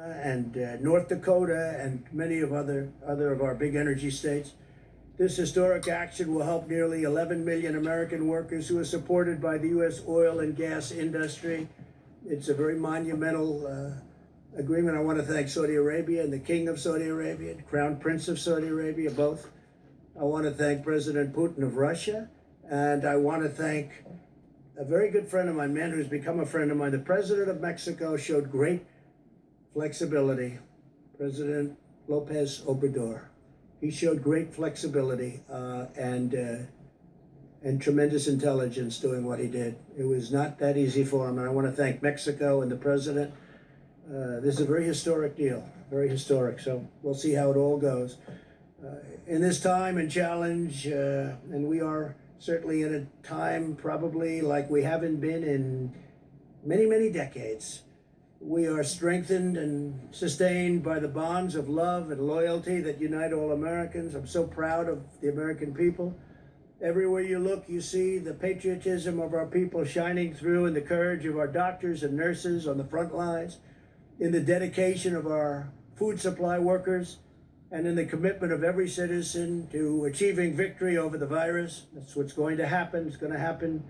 and North Dakota and many of other of our big energy states. This historic action will help nearly 11 million American workers who are supported by the U.S. oil and gas industry. It's a very monumental agreement. I want to thank Saudi Arabia and the King of Saudi Arabia, the Crown Prince of Saudi Arabia, both. I want to thank President Putin of Russia, and I want to thank a very good friend of mine, man who's become a friend of mine. The President of Mexico showed great flexibility. President Lopez Obrador. He showed great flexibility and tremendous intelligence doing what he did. It was not that easy for him, and I want to thank Mexico and the President. This is a very historic deal, very historic, so we'll see how it all goes. In this time and challenge, and we are certainly in a time probably like we haven't been in many, many decades. We are strengthened and sustained by the bonds of love and loyalty that unite all Americans. I'm so proud of the American people. Everywhere you look, you see the patriotism of our people shining through, and the courage of our doctors and nurses on the front lines, in the dedication of our food supply workers, and in the commitment of every citizen to achieving victory over the virus. That's what's going to happen. It's going to happen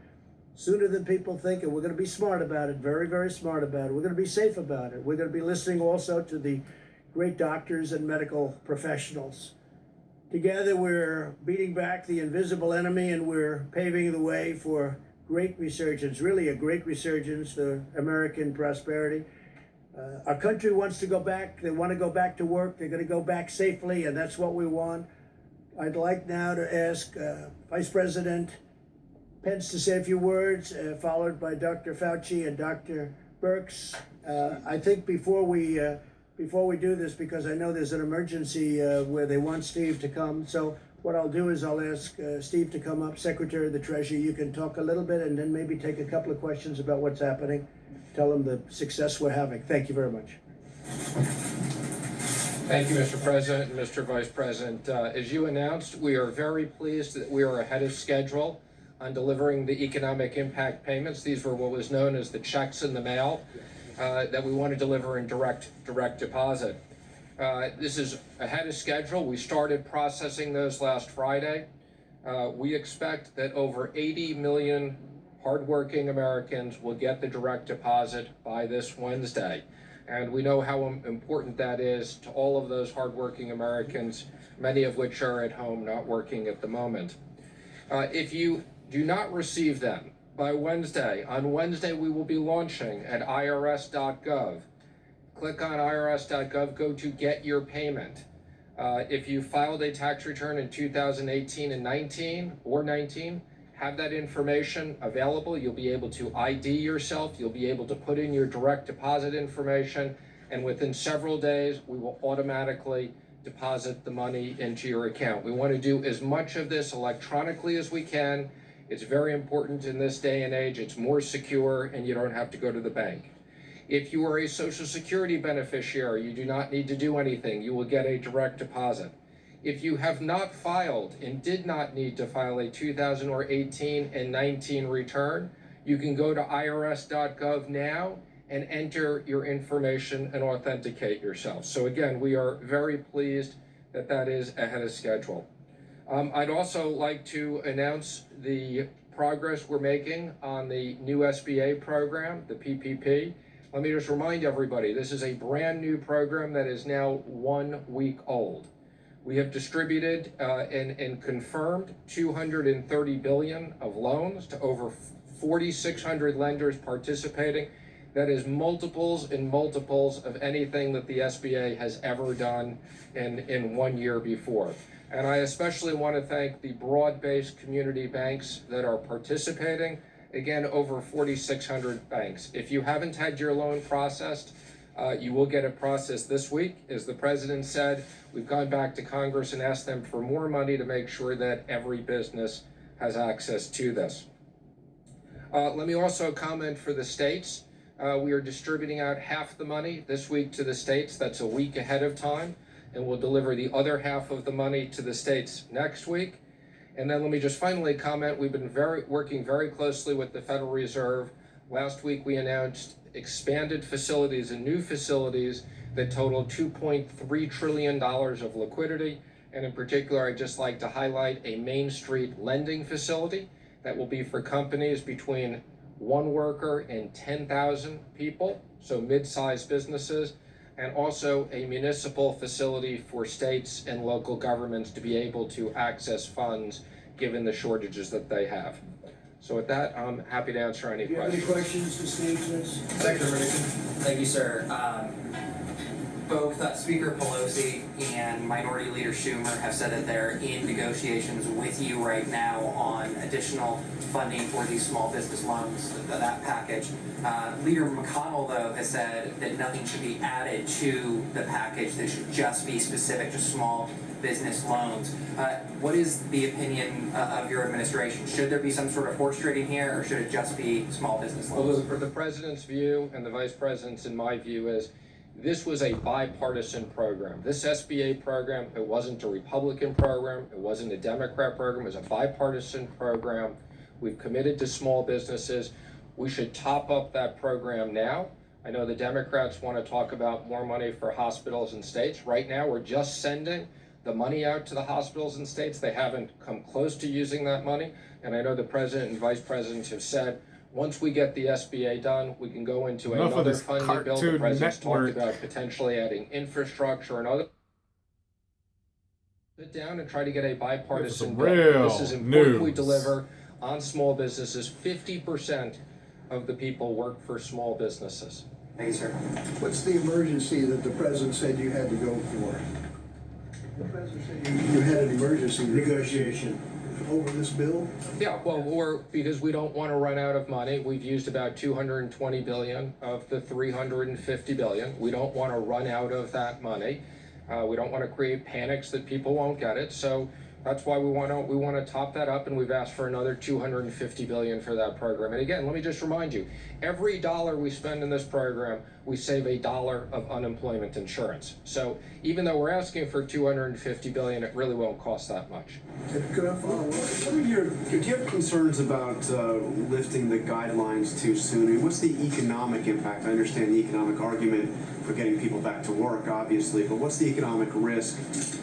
sooner than people think, and we're going to be smart about it, very, very smart about it. We're going to be safe about it. We're going to be listening also to the great doctors and medical professionals. Together, we're beating back the invisible enemy, and we're paving the way for great resurgence, really a great resurgence for American prosperity. Our country wants to go back. They want to go back to work. They're going to go back safely, and that's what we want. I'd like now to ask Vice President Pence to say a few words, followed by Dr. Fauci and Dr. Birx. I think before we do this, because I know there's an emergency where they want Steve to come, so what I'll do is I'll ask Steve to come up, Secretary of the Treasury. You can talk a little bit and then maybe take a couple of questions about what's happening. Tell them the success we're having. Thank you very much. Thank you, Mr. President and Mr. Vice President. As you announced, we are very pleased that we are ahead of schedule on delivering the economic impact payments. These were what was known as the checks in the mail that we want to deliver in direct deposit. This is ahead of schedule. We started processing those last Friday. We expect that over 80 million hardworking Americans will get the direct deposit by this Wednesday. And we know how important that is to all of those hardworking Americans, many of which are at home not working at the moment. If you do not receive them by Wednesday, on Wednesday we will be launching at irs.gov. Click on irs.gov, go to Get Your Payment. If you filed a tax return in 2018 and 19 or 19, have that information available. You'll be able to ID yourself. You'll be able to put in your direct deposit information, and within several days, we will automatically deposit the money into your account. We want to do as much of this electronically as we can. It's very important in this day and age. It's more secure, and you don't have to go to the bank. If you are a Social Security beneficiary, you do not need to do anything. You will get a direct deposit. If you have not filed and did not need to file a 2018 and 19 return, you can go to irs.gov now and enter your information and authenticate yourself. So again, we are very pleased that that is ahead of schedule. I'd also like to announce the progress we're making on the new SBA program, the PPP. Let me just remind everybody, this is a brand new program that is now 1 week old. We have distributed and confirmed $230 billion of loans to over 4,600 lenders participating. That is multiples and multiples of anything that the SBA has ever done in 1 year before. And I especially want to thank the broad-based community banks that are participating. Again, over 4,600 banks. If you haven't had your loan processed, you will get it processed this week. As the President said, we've gone back to Congress and asked them for more money to make sure that every business has access to this. Let me also comment for the states. We are distributing out half the money this week to the states. That's a week ahead of time. And we'll deliver the other half of the money to the states next week. And then let me just finally comment, we've been working very closely with the Federal Reserve. Last week we announced expanded facilities and new facilities that total $2.3 trillion of liquidity. And in particular, I'd just like to highlight a Main Street lending facility that will be for companies between 1 worker and 10,000 people, so mid-sized businesses, and also a municipal facility for states and local governments to be able to access funds given the shortages that they have. So with that, I'm happy to answer any Do you have any questions. questions to Steve, please? Secretary Mnuchin. Thank you, sir. Both Speaker Pelosi and Minority Leader Schumer have said that they're in negotiations with you right now on additional funding for these small business loans, that package. Leader McConnell, though, has said that nothing should be added to the package. They should just be specific to small business loans. What is the opinion of your administration? Should there be some sort of horse trading here, or should it just be small business Well, loans? the president's view and the vice president's, in my view, is this was a bipartisan program. This SBA program, it wasn't a Republican program, it wasn't a Democrat program, it was a bipartisan program. We've committed to small businesses. We should top up that program now. I know the Democrats want to talk about more money for hospitals and states. Right now, we're just sending the money out to the hospitals and states. They haven't come close to using that money. And I know the president and vice presidents have said, once we get the SBA done, we can go into Enough of another this funding bill. The Cartoon president's talked Network. about potentially adding infrastructure and other. Sit down and try to get a bipartisan bill. real This is important. We news. deliver on small businesses. 50% of the people work for small businesses. Thank you, sir. What's the emergency that the president said you had to go for? The president said you had an emergency Negotiation. over this bill? Yeah, well, because we don't want to run out of money. We've used about 220 billion of the 350 billion. We don't want to run out of that money. We don't want to create panics that people won't get it. So that's why we want to top that up, and we've asked for another 250 billion for that program. And again, let me just remind you, every dollar we spend in this program, we save $1 of unemployment insurance. So even though we're asking for 250 billion, it really won't cost that much. Could I follow up? Do you have concerns about lifting the guidelines too soon? I mean, what's the economic impact? I understand the economic argument for getting people back to work, obviously, but what's the economic risk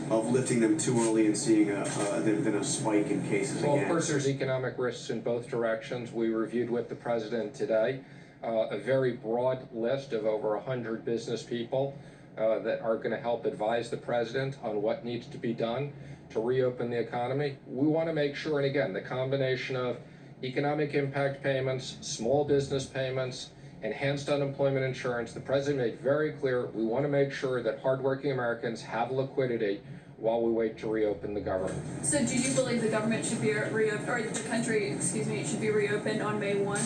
of lifting them too early and seeing a spike in cases Well, of again? course, there's economic risks in both directions. We reviewed with the president today a very broad list of over 100 business people that are going to help advise the president on what needs to be done to reopen the economy. We want to make sure, and again, the combination of economic impact payments, small business payments, enhanced unemployment insurance, the president made very clear we want to make sure that hardworking Americans have liquidity while we wait to reopen the government. So do you believe the government should be reopened, or the country, excuse me, should be reopened on May 1?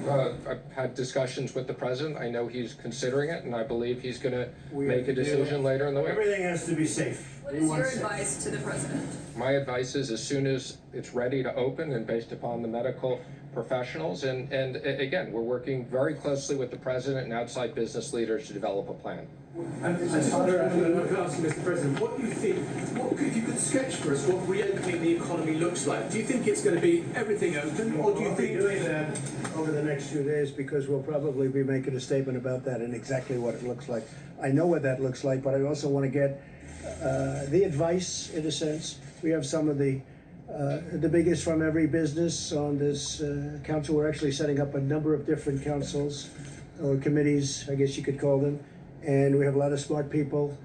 I've had discussions with the president. I know he's considering it, and I believe he's going to We make a have to do- decision later in the week. Everything has to be safe. What We is want your safe. advice to the president? My advice is as soon as it's ready to open and based upon the medical professionals, and again, we're working very closely with the president and outside business leaders to develop a plan. I just wonder, if I could ask you, Mr. President, what do you think, if you could sketch for us what reopening the economy looks like? Do you think it's going to be everything open, or do you We'll be think... doing that over the next few days because we'll probably be making a statement about that and exactly what it looks like. I know what that looks like, but I also want to get the advice, in a sense. We have some of the biggest from every business on this council. We're actually setting up a number of different councils or committees, I guess you could call them. And we have a lot of smart people.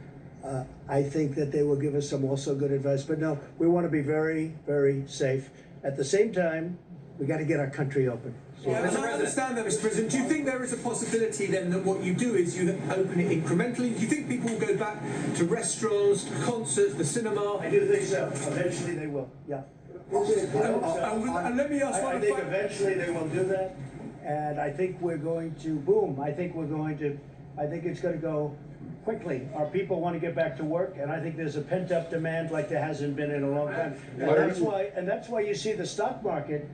I think that they will give us some also good advice. But no, we want to be very, very safe. At the same time, we got to get our country open. So Yeah, and I understand that, Mr. President. Do you think there is a possibility then that what you do is you open it incrementally? Do you think people will go back to restaurants, to concerts, the cinema? I do think so. Eventually they will, yeah. And let me ask I one think final... eventually they will do that. And I think we're going to boom. I think it's going to go quickly. Our people want to get back to work, and I think there's a pent-up demand like there hasn't been in a long time. And that's why you see the stock market.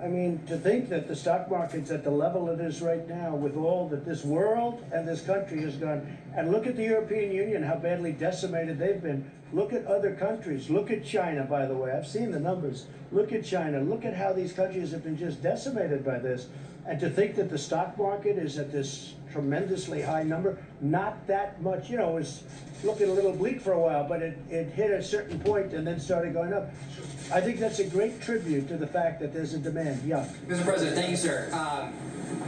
I mean, to think that the stock market's at the level it is right now with all that this world and this country has gone. And look at the European Union, how badly decimated they've been. Look at other countries. Look at China, by the way. I've seen the numbers. Look at China. Look at how these countries have been just decimated by this. And to think that the stock market is at this tremendously high number, not that much, you know, it was looking a little bleak for a while, but it hit a certain point and then started going up. I think that's a great tribute to the fact that there's a demand. Yeah. Mr. President, thank you, sir.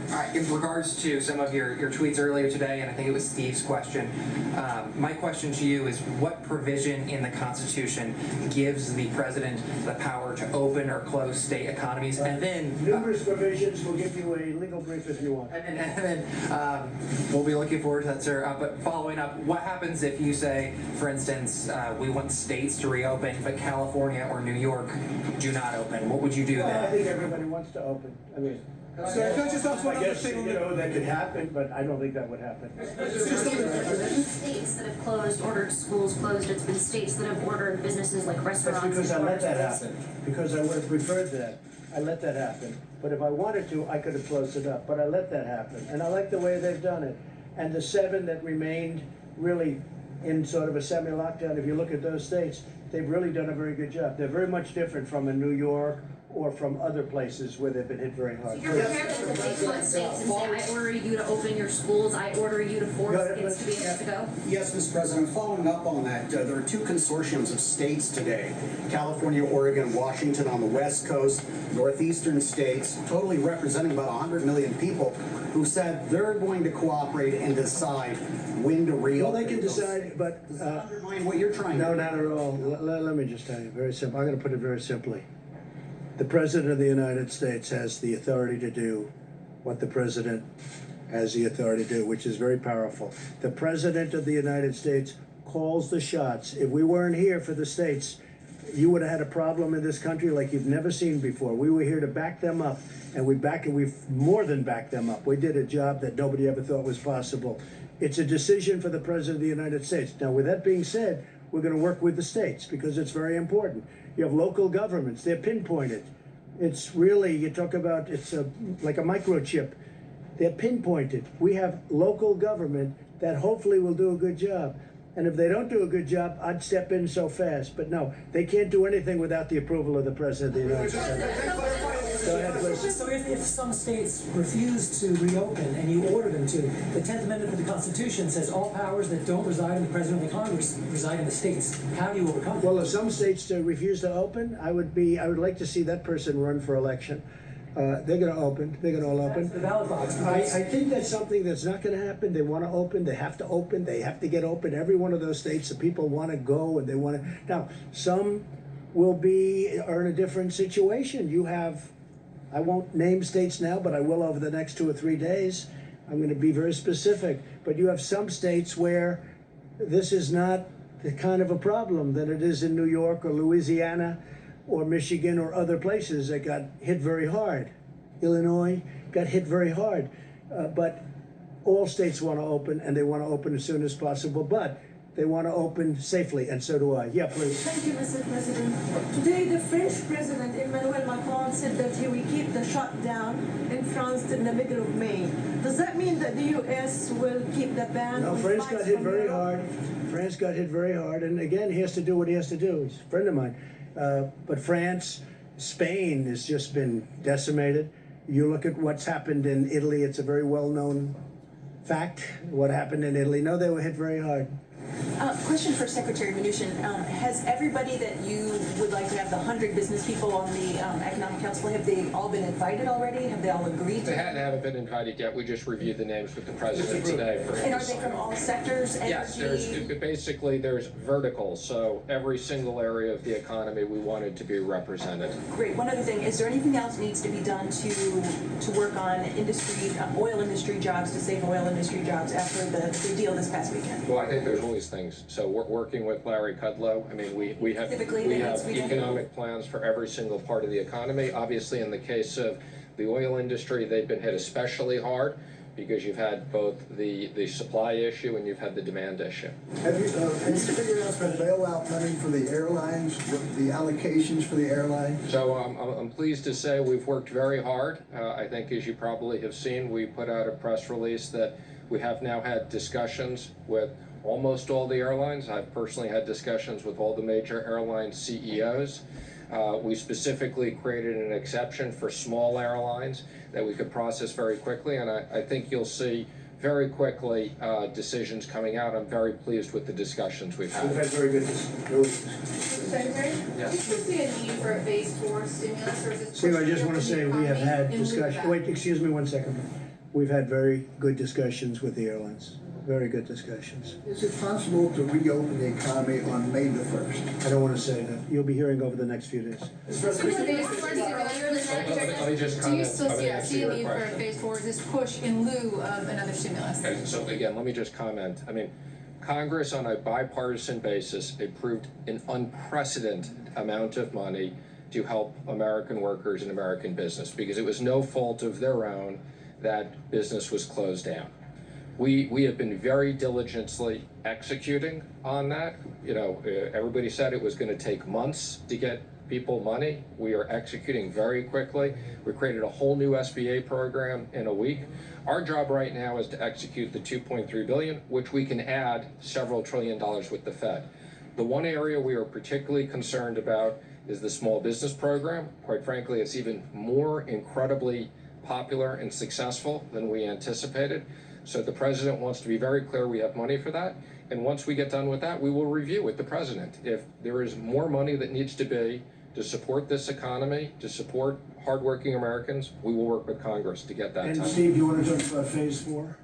All right, in regards to some of your tweets earlier today, and I think it was Steve's question, my question to you is what provision in the Constitution gives the president the power to open or close state economies? And then Numerous provisions. We'll give you a legal brief if you want. and then we'll be looking forward to that, sir. But following up, what happens if you say, for instance, we want states to reopen, but California or New York do not open? What would you do Well, I then? think everybody wants to open. I mean, Sir, can I just ask one I other guess, thing on you the... know, that could happen, but I don't think that would happen. Just on the... States that have closed, ordered schools closed, it's been states that have ordered businesses like That's restaurants. because I and let that bars. happen, because I would have preferred that. I let that happen. But if I wanted to, I could have closed it up, but I let that happen. And I like the way they've done it. And the 7 that remained really in sort of a semi-lockdown, if you look at those states, they've really done a very good job. They're very much different from a New York or from other places where they've been hit very hard. You're prepared to take one states and say, I order you to open your schools, I order you to force kids to be able to go? Yes, Mr. President, following up on that, there are 2 consortiums of states today, California, Oregon, Washington on the West Coast, northeastern states, totally representing about 100 million people, who said they're going to cooperate and decide when to reopen. Well, they can decide, but Does that undermine what you're trying no, to do? not at all. Let me just tell you, very simple. I'm going to put it very simply. The President of the United States has the authority to do what the President has the authority to do, which is very powerful. The President of the United States calls the shots. If we weren't here for the states, you would have had a problem in this country like you've never seen before. We were here to back them up, and we've more than backed them up. We did a job that nobody ever thought was possible. It's a decision for the President of the United States. Now, with that being said, we're going to work with the states because it's very important. You have local governments, they're pinpointed. It's really, you talk about, like a microchip. They're pinpointed. We have local government that hopefully will do a good job. And if they don't do a good job, I'd step in so fast. But no, they can't do anything without the approval of the President of the United States. Go ahead, please. So if some states refuse to reopen and you order them to, the 10th Amendment of the Constitution says all powers that don't reside in the President or the Congress reside in the states. How do you overcome that? Well, if some states refuse to open, I would like to see that person run for election. They're going to open. They're going to all open. That's the ballot box. I think that's something that's not going to happen. They want to open. They have to open. They have to get open. Every one of those states, the people want to go and they want to. Now, some are in a different situation. You have, I won't name states now, but I will over the next 2 or 3 days. I'm going to be very specific. But you have some states where this is not the kind of a problem that it is in New York or Louisiana or Michigan or other places that got hit very hard. Illinois got hit very hard. But all states want to open, and they want to open as soon as possible, but they want to open safely, and so do I. Yeah, please. Thank you, Mr. President. Today, the French President Emmanuel Macron said that he will keep the shutdown in France till the middle of May. Does that mean that the U.S. will keep the ban No, on France flights got hit from very Europe? hard. France got hit very hard, and again, he has to do what he has to do. He's a friend of mine. But France, Spain has just been decimated. You look at what's happened in Italy, it's a very well-known fact, what happened in Italy. No, they were hit very hard. Question for Secretary Mnuchin. Has everybody that you would like to have, the 100 business people on the Economic Council, have they all been invited already? Have they all agreed to? They haven't been invited yet. We just reviewed the names with the president today. And are they from all sectors? Yes, there's vertical, so every single area of the economy we wanted to be represented. Great. One other thing, is there anything else needs to be done to work on industry, oil industry jobs, to save oil industry jobs after the deal this past weekend? Well, I think there's always things. So we're working with Larry Kudlow. I mean, we have economic plans for every single part of the economy. Obviously, in the case of the oil industry, they've been hit especially hard because you've had both the supply issue and you've had the demand issue. Have you figured out the bailout money for the airlines, the allocations for the airlines? So I'm pleased to say we've worked very hard. I think, as you probably have seen, we put out a press release that we have now had discussions with almost all the airlines. I've personally had discussions with all the major airline CEOs. We specifically created an exception for small airlines that we could process very quickly, and I think you'll see very quickly decisions coming out. I'm very pleased with the discussions we've had. We've had very good, really. Secretary? Yeah. Do you still see a need for a phase 4 stimulus, or is it? Steve, I just want to say we have had discussion, discussion. wait, excuse me one second. We've had very good discussions with the airlines, very good discussions. Is it possible to reopen the economy on May the 1st? I don't want to say that. You'll be hearing over the next few days. Let me just Do you comment. still I'm see gonna a answer your need for a question. phase 4? Is this push in lieu of another stimulus? Okay, so again, let me just comment. I mean, Congress on a bipartisan basis approved an unprecedented amount of money to help American workers and American business because it was no fault of their own that business was closed down. We have been very diligently executing on that. You know, everybody said it was going to take months to get people money. We are executing very quickly. We created a whole new SBA program in a week. Our job right now is to execute the $2.3 billion, which we can add several $1 trillion with the Fed. The one area we are particularly concerned about is the small business program. Quite frankly, it's even more incredibly popular and successful than we anticipated. So the president wants to be very clear we have money for that. And once we get done with that, we will review with the president. If there is more money that needs to be to support this economy, to support hardworking Americans, we will work with Congress to get that And done. Steve, do you want to talk about phase 4?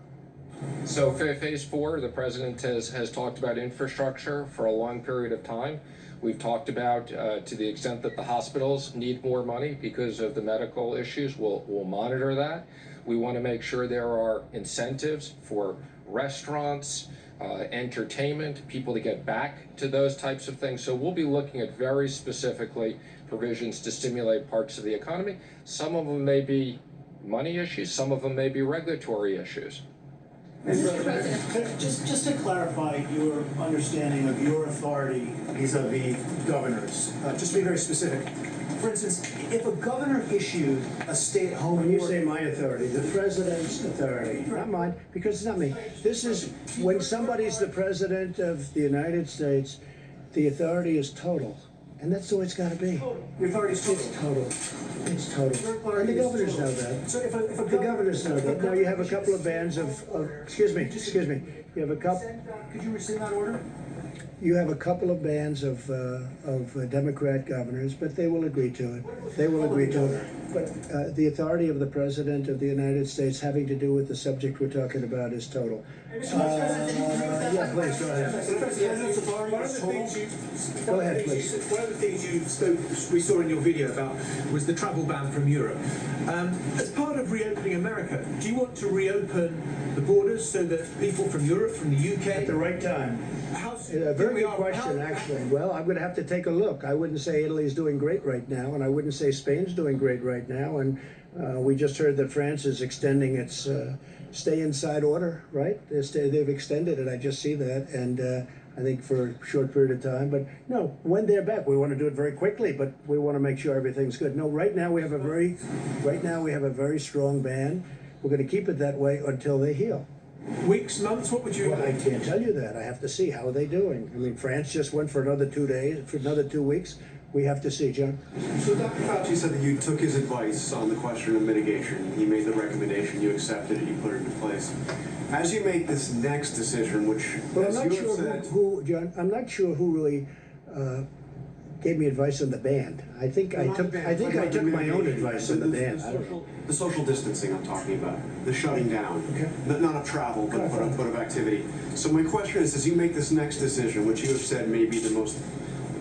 So phase 4, the president has talked about infrastructure for a long period of time. We've talked about to the extent that the hospitals need more money because of the medical issues, we'll monitor that. We want to make sure there are incentives for restaurants, entertainment, people to get back to those types of things. So we'll be looking at very specifically provisions to stimulate parts of the economy. Some of them may be money issues, some of them may be regulatory issues. Mr. President. Just to clarify your understanding of your authority vis-a-vis governors, just to be very specific. For instance, if a governor issued a stay-at-home order. When you say my authority, the president's authority, not mine, because it's not me. This is, when somebody's the president of the United States, the authority is total. And that's the way it's gotta be. The authority is total. It's total. It's total. And the governors know that. So if the governors know that. Now you have a couple of bands of excuse me. You have a couple. Could you rescind that order? You have a couple of bands of Democrat governors, but they will agree to it. They will agree to it. But the authority of the President of the United States having to do with the subject we're talking about is total. Yeah, please, go ahead. Go ahead, please. One of the things we saw in your video about was the travel ban from Europe. As part of reopening America, do you want to reopen the borders so that people from Europe, from the UK... At the right time. A very good question, actually. Well, I'm going to have to take a look. I wouldn't say Italy's doing great right now, and I wouldn't say Spain's doing great right now. And we just heard that France is extending its stay inside order, right? They've extended it. I just see that, and I think for a short period of time. But no, when they're back, we want to do it very quickly, but we want to make sure everything's good. No, right now we have a very strong ban. We're going to keep it that way until they heal. Weeks, months, what would you... Well, I can't tell you that. I have to see. How are they doing? I mean, France just went for another 2 days, for another 2 weeks. We have to see, John. So Dr. Fauci said that you took his advice on the question of mitigation. He made the recommendation, you accepted it, you put it into place. As you make this next decision, which, Well, I'm as not you sure have said... who, John, I'm not sure who really gave me advice on the ban. I think I took my own advice on the ban. I don't know. The social distancing I'm talking about, the shutting down, Okay. not of travel, but of activity. So my question is, as you make this next decision, which you have said may be the most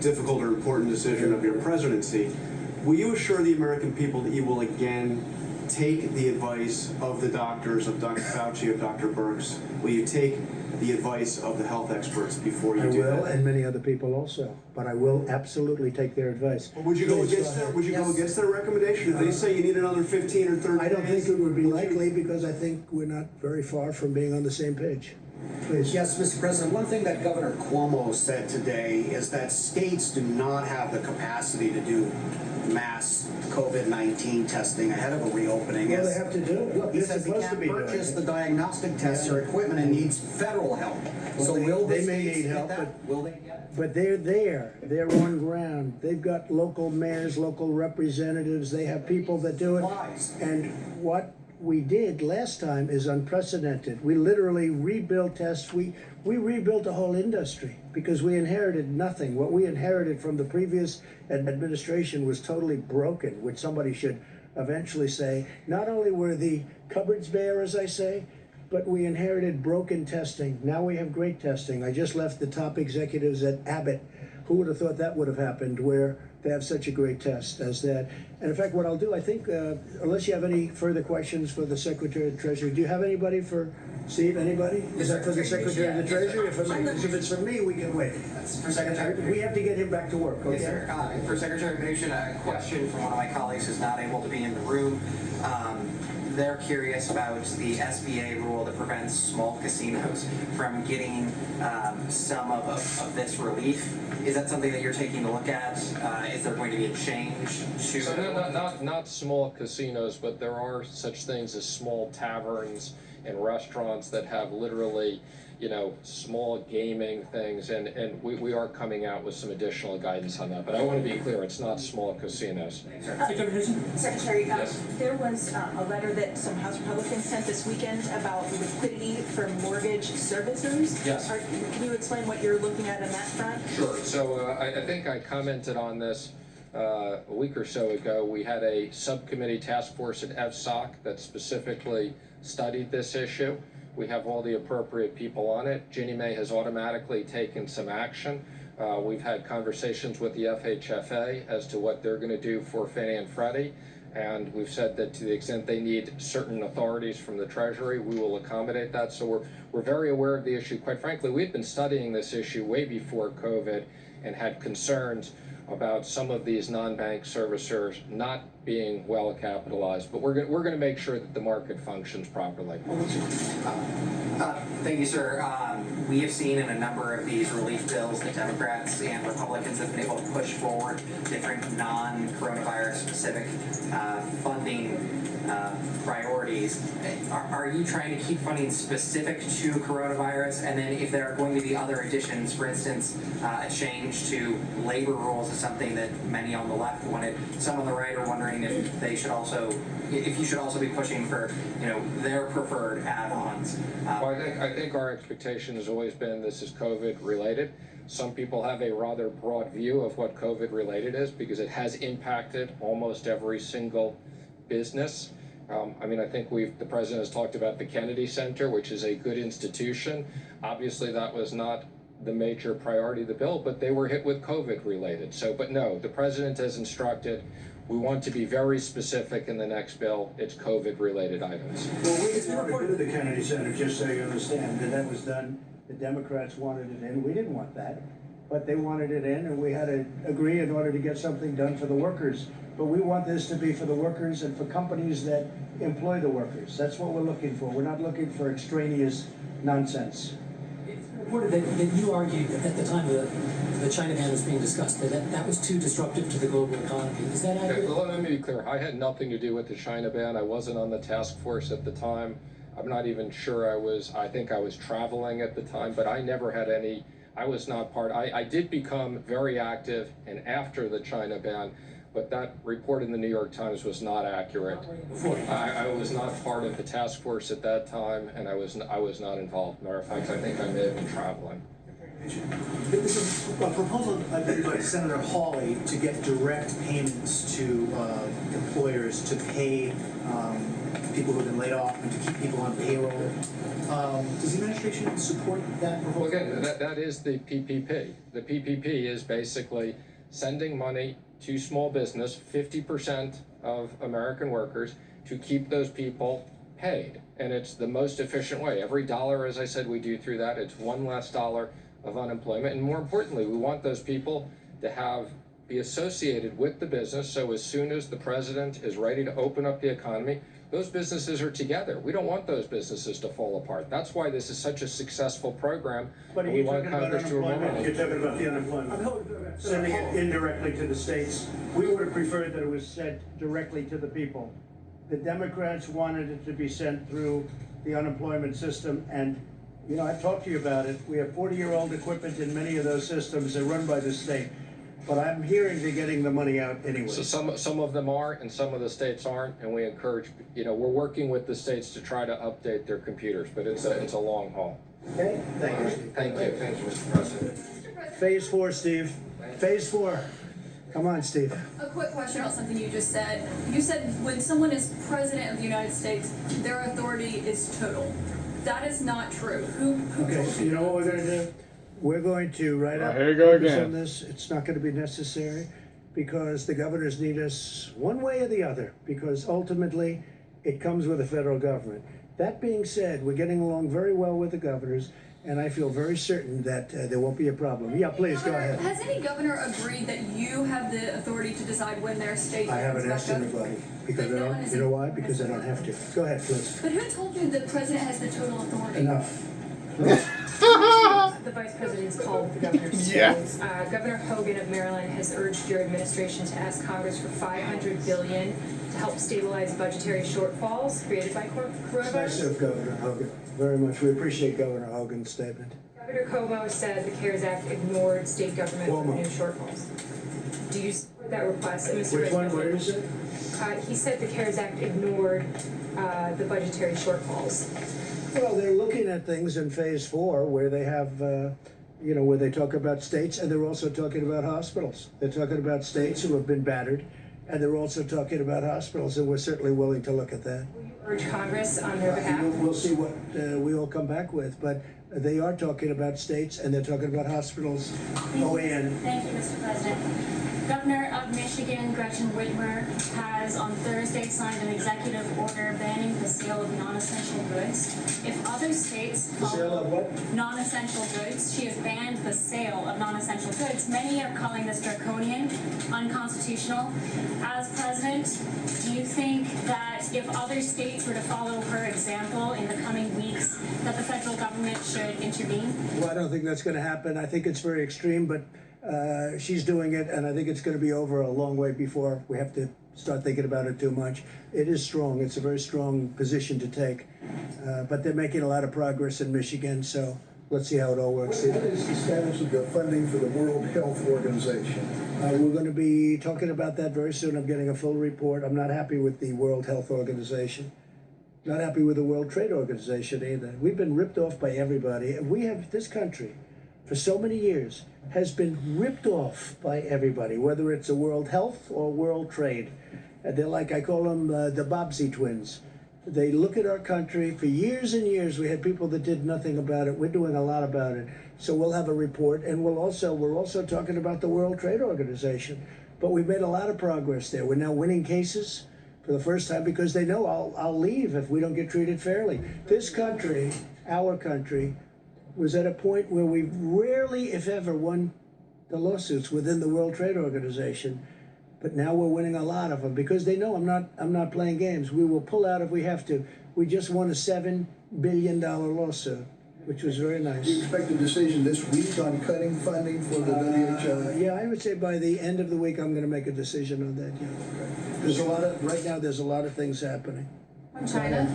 difficult or important decision of your presidency, will you assure the American people that you will again take the advice of the doctors, of Dr. Fauci, of Dr. Birx? Will you take the advice of the health experts before you do that? I will, and many other people also. But I will absolutely take their advice. Would you go against their? Would you go against their recommendation if they say you need another 15 or 30 I don't days? think it would be likely because I think we're not very far from being on the same page. Please. Yes, Mr. President, one thing that Governor Cuomo said today is that states do not have the capacity to do mass COVID-19 testing ahead of a reopening. Well, they have to do it. Look, He they're says he supposed to can't be doing purchase it. the diagnostic tests or equipment and needs federal help. Well, So they- will the they may states need get help, that? Will they get it? But they're there. They're on ground. They've got local mayors, local representatives. They have people that do it. Supplies. And what we did last time is unprecedented. We literally rebuilt tests. We rebuilt the whole industry because we inherited nothing. What we inherited from the previous administration was totally broken, which somebody should eventually say. Not only were the cupboards bare, as I say, but we inherited broken testing. Now we have great testing. I just left the top executives at Abbott. Who would have thought that would have happened, where they have such a great test as that? And in fact, what I'll do, I think, unless you have any further questions for the Secretary of the Treasury, do you have anybody for Steve? Anybody? Is that for the Secretary of the Treasury or for me? Because if it's for me, we can wait. For Secretary. We have to get him back to work, okay? Yes, sir. For Secretary Mnuchin, a question from one of my colleagues who's not able to be in the room. They're curious about the SBA rule that prevents small casinos from getting some of this relief. Is that something that you're taking a look at? Is there going to be a change to? So not small casinos, but there are such things as small taverns and restaurants that have literally, small gaming things, and we are coming out with some additional guidance on that. But I want to be clear, it's not small casinos. Secretary, Yes. there was a letter that some House Republicans sent this weekend about liquidity for mortgage servicers. Yes. Can you explain what you're looking at on that front? Sure. So I think I commented on this a week or so ago. We had a subcommittee task force at FSOC that specifically studied this issue. We have all the appropriate people on it. Ginnie Mae has automatically taken some action. We've had conversations with the FHFA as to what they're going to do for Fannie and Freddie. And we've said that to the extent they need certain authorities from the Treasury, we will accommodate that. So we're very aware of the issue. Quite frankly, we've been studying this issue way before COVID and had concerns about some of these non-bank servicers not being well capitalized. But we're going to make sure that the market functions properly. Thank you, sir. We have seen in a number of these relief bills that Democrats and Republicans have been able to push forward different non-coronavirus specific funding priorities. Are you trying to keep funding specific to coronavirus? And then if there are going to be other additions, for instance, a change to labor rules is something that many on the left wanted. Some on the right are wondering if they should also, if you should also be pushing for, their preferred add-ons. Well, I think our expectation has always been this is COVID related. Some people have a rather broad view of what COVID related is because it has impacted almost every single business. I think the president has talked about the Kennedy Center, which is a good institution. Obviously, that was not the major priority of the bill, but they were hit with COVID related. But no, the president has instructed, we want to be very specific in the next bill. It's COVID related items. Well, we didn't want to do the Kennedy Center, just so you understand, and that was done. The Democrats wanted it in. We didn't want that, but they wanted it in, and we had to agree in order to get something done for the workers. But we want this to be for the workers and for companies that employ the workers. That's what we're looking for. We're not looking for extraneous nonsense. It's reported that you argued at the time the China ban was being discussed that was too disruptive to the global economy. Is that accurate? Okay, let me be clear. I had nothing to do with the China ban. I wasn't on the task force at the time. I'm not even sure I think I was traveling at the time, but I never had any, I was not part. I did become very active and after the China ban, but that report in the New York Times was not accurate. I was not part of the task force at that time, and I was not involved. Matter of fact, I think I may have been traveling. There's a proposal, I believe, by Senator Hawley to get direct payments to employers to pay people who have been laid off and to keep people on payroll. Does the administration support that proposal? Well, again, that is the PPP. The PPP is basically sending money to small business, 50% of American workers, to keep those people paid. And it's the most efficient way. Every dollar, as I said, we do through that, it's one less dollar of unemployment. And more importantly, we want those people to be associated with the business. So as soon as the president is ready to open up the economy, those businesses are together. We don't want those businesses to fall apart. That's why this is such a successful program. But and are we you want talking about Congress to remember unemployment? it. You're talking about the unemployment. Sending it indirectly to the states. We would have preferred that it was sent directly to the people. The Democrats wanted it to be sent through the unemployment system, and you know, I've talked to you about it. We have 40-year-old equipment in many of those systems. They're run by the state. But I'm hearing they're getting the money out anyway. So some of them are, and some of the states aren't, and we encourage, you know, we're working with the states to try to update their computers, but it's a long haul. Okay, thank you, Steve. Thank you, Mr. President. Phase 4, Steve. Phase 4. Come on, Steve. A quick question about something you just said. You said when someone is president of the United States, their authority is total. That is not true. Who Okay, told so you know what we're gonna do? We're going to write up here you go papers again. on this. It's not gonna be necessary because the governors need us one way or the other, because ultimately it comes with the federal government. That being said, we're getting along very well with the governors, and I feel very certain that there won't be a problem. Yeah, please, go ahead. Has any governor agreed that you have the authority to decide when their state I haven't opens asked back up? anybody, because I But no one don't, has you know why? Because I don't have to. Go ahead, please. But who told you the president has the total authority? Enough. The vice president's called the governor's Yeah. schools. Governor Hogan of Maryland has urged your administration to ask Congress for $500 billion to help stabilize budgetary shortfalls created by It's nice coronavirus. of Governor Hogan, very much. We appreciate Governor Hogan's statement. Governor Cuomo said the CARES Act ignored state government Cuomo. revenue shortfalls. Do you support that request, Mr. Which one, President? where is it? He said the CARES Act ignored the budgetary shortfalls. Well, they're looking at things in phase 4 where they have, you know, where they talk about states, and they're also talking about hospitals. They're talking about states who have been battered, and they're also talking about hospitals, and we're certainly willing to look at that. Will you urge Congress on their behalf? We'll see what we all come back with, but they are talking about states, and they're talking about hospitals. OAN. Thank you, Mr. President. Governor of Michigan, Gretchen Whitmer, has on Thursday signed an executive order banning the sale of non-essential goods. If other states The sale of what? non-essential goods, she has banned the sale of non-essential goods. Many are calling this draconian, unconstitutional. As president, do you think that if other states were to follow her example in the coming weeks, that the federal government should intervene? Well, I don't think that's going to happen. I think it's very extreme, but she's doing it, and I think it's going to be over a long way before we have to start thinking about it too much. It is strong. It's a very strong position to take, but they're making a lot of progress in Michigan, so let's see how it all works. What is the status of the funding for the World Health Organization? We're going to be talking about that very soon. I'm getting a full report. I'm not happy with the World Health Organization. Not happy with the World Trade Organization either. We've been ripped off by everybody. We have, this country, for so many years, has been ripped off by everybody, whether it's a World Health or World Trade. And they're like, I call them the Bobbsey twins. They look at our country. For years and years, we had people that did nothing about it. We're doing a lot about it. So we'll have a report, and we're also talking about the World Trade Organization. But we've made a lot of progress there. We're now winning cases for the first time because they know I'll leave if we don't get treated fairly. This country, our country, was at a point where we rarely, if ever, won the lawsuits within the World Trade Organization. But now we're winning a lot of them because they know I'm not playing games. We will pull out if we have to. We just won a $7 billion lawsuit, which was very nice. Do you expect a decision this week on cutting funding for the WHO? Yeah, I would say by the end of the week I'm going to make a decision on that. Yeah. There's a lot of right now. There's a lot of things happening. On China,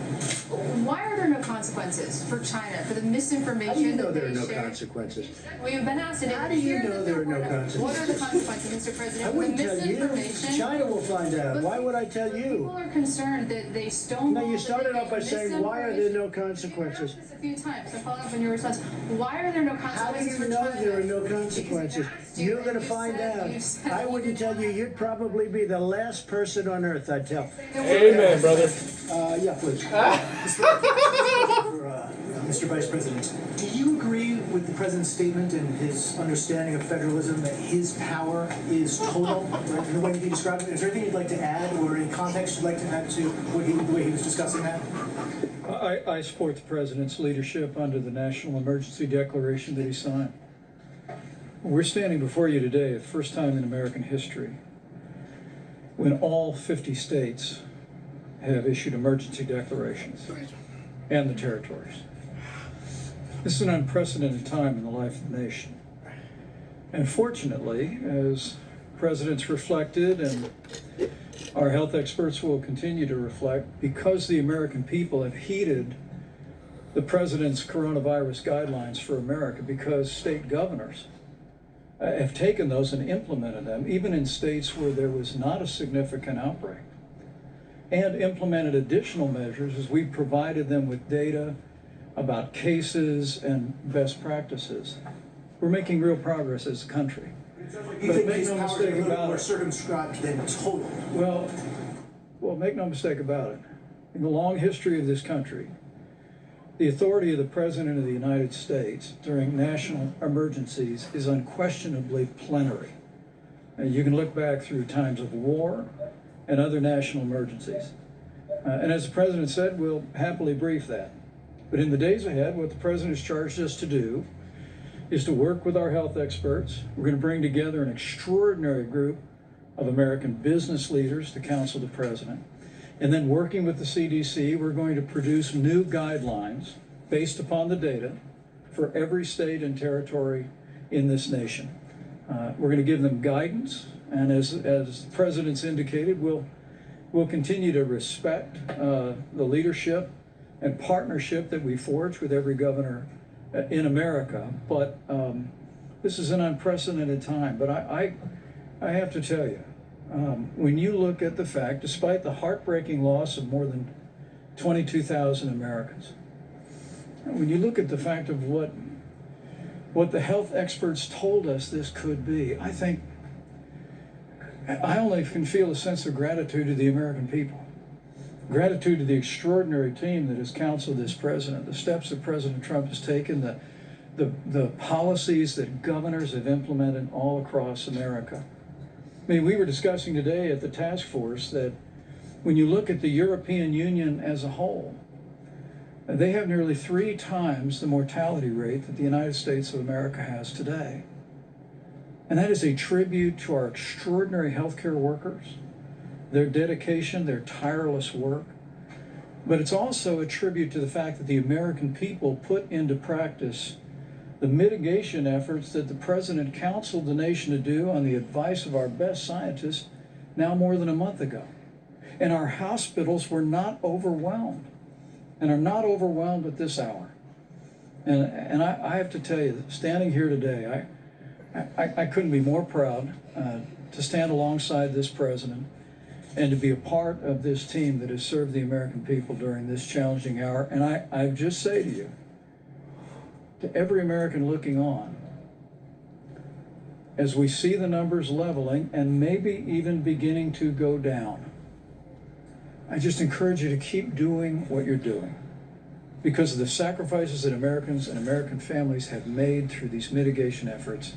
why are there no consequences for China for the misinformation How do you know that there are they no share? consequences? We have been asked, and How do you know there are no consequences? What are the consequences, Mr. I President? wouldn't the tell you. misinformation. China will find out. But Why would I tell People you? are concerned that they stonewall. No, you started that off by they saying, why are there no You consequences? asked this a few times, so follow up on your response. Why are there no How do consequences you for know China? there are no consequences? You're going to find out. I wouldn't tell you. You'd probably be the last person on earth I'd tell. Amen, brother. Yeah, please. Mr. Vice President, do you agree with the President's statement and his understanding of federalism that his power is total, right, in the way he described it? Is there anything you'd like to add or any context you'd like to add to the way he was discussing that? I support the President's leadership under the National Emergency Declaration that he signed. We're standing before you today, the first time in American history, when all 50 states have issued emergency declarations, and the territories. This is an unprecedented time in the life of the nation. And fortunately, as presidents reflected, and our health experts will continue to reflect, because the American people have heeded the president's coronavirus guidelines for America, because state governors have taken those and implemented them, even in states where there was not a significant outbreak, and implemented additional measures as we provided them with data about cases and best practices. We're making real progress as a country. You think these powers are a little bit more circumscribed than total? Well, make no mistake about it. In the long history of this country, the authority of the President of the United States during national emergencies is unquestionably plenary. And you can look back through times of war and other national emergencies. And as the President said, we'll happily brief that. But in the days ahead, what the President has charged us to do is to work with our health experts. We're going to bring together an extraordinary group of American business leaders to counsel the President. And then working with the CDC, we're going to produce new guidelines based upon the data for every state and territory in this nation. We're going to give them guidance, and as the President's indicated, we'll continue to respect the leadership and partnership that we forge with every governor in America. But this is an unprecedented time. But I have to tell you, when you look at the fact, despite the heartbreaking loss of more than 22,000 Americans, when you look at the fact of what the health experts told us this could be, I think I only can feel a sense of gratitude to the American people. Gratitude to the extraordinary team that has counseled this president, the steps that President Trump has taken, the policies that governors have implemented all across America. I mean, we were discussing today at the task force that when you look at the European Union as a whole, they have nearly 3 times the mortality rate that the United States of America has today. And that is a tribute to our extraordinary healthcare workers, their dedication, their tireless work. But it's also a tribute to the fact that the American people put into practice the mitigation efforts that the President counseled the nation to do on the advice of our best scientists now more than a month ago. And our hospitals were not overwhelmed, and are not overwhelmed at this hour. And I have to tell you, standing here today, I couldn't be more proud to stand alongside this president and to be a part of this team that has served the American people during this challenging hour. And I just say to you, to every American looking on, as we see the numbers leveling and maybe even beginning to go down, I just encourage you to keep doing what you're doing, because of the sacrifices that Americans and American families have made through these mitigation efforts.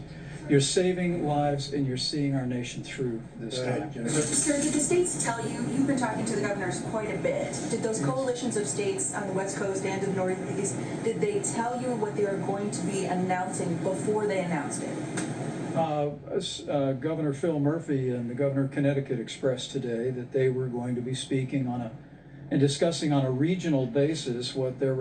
You're saving lives and you're seeing our nation through this time. Sir, did the states tell you, you've been talking to the governors quite a bit, did those coalitions of states on the West Coast and in the Northeast, did they tell you what they are going to be announcing before they announced it? Governor Phil Murphy and the governor of Connecticut expressed today that they were going to be speaking and discussing on a regional basis what their